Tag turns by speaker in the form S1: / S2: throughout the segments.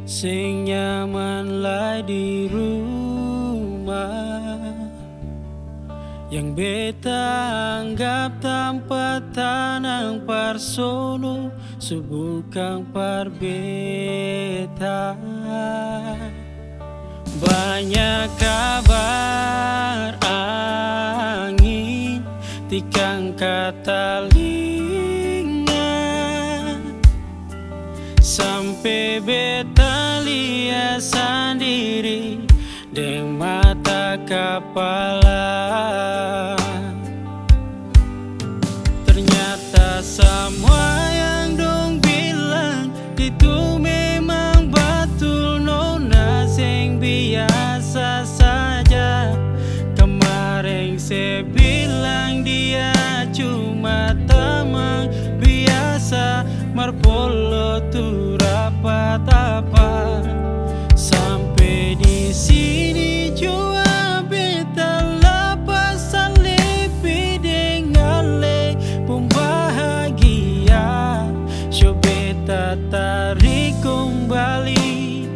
S1: Sing nyaman lah di rumah, yang beta anggap tempat tanang parsono subukang par beta. Banyak kabar angin tikang katalinga, sampai beta lihat sendiri dengan mata kepala. Ternyata semua yang dong bilang itu memang betul, nona sing biasa saja. Kemarin saya bilang dia cuma teman biasa, marpolo tu rapat apa. Sampai di sini jua beta lepas lebih dengan le pembahagia. So beta tarik kembali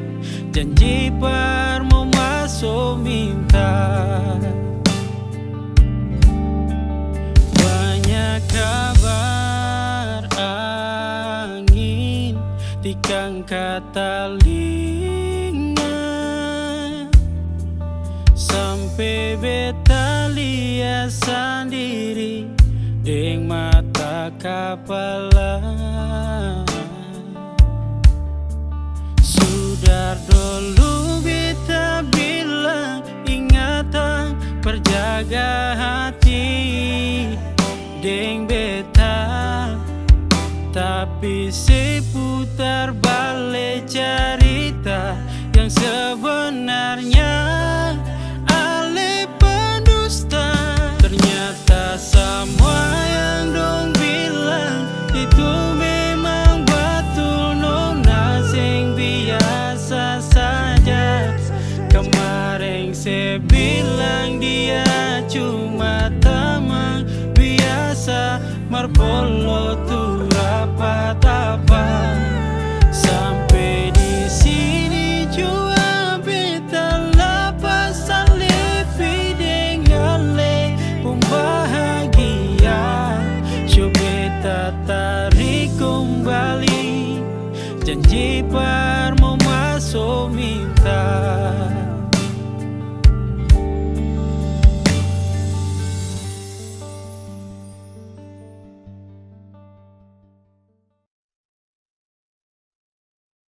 S1: janji par mau masuk minta. Banyak kabar angin tikang katalinga, sampai beta lihat sendiri dengan mata kepala. Sudah dulu beta bilang ingatan perjaga hati deng beta, tapi seputar balik cerita yang sebenarnya ale pendusta. Ternyata semua yang dong bilang itu memang betul, nona sing biasa saja. Kemarin saya bilang dia cuma teman biasa, marpolo tu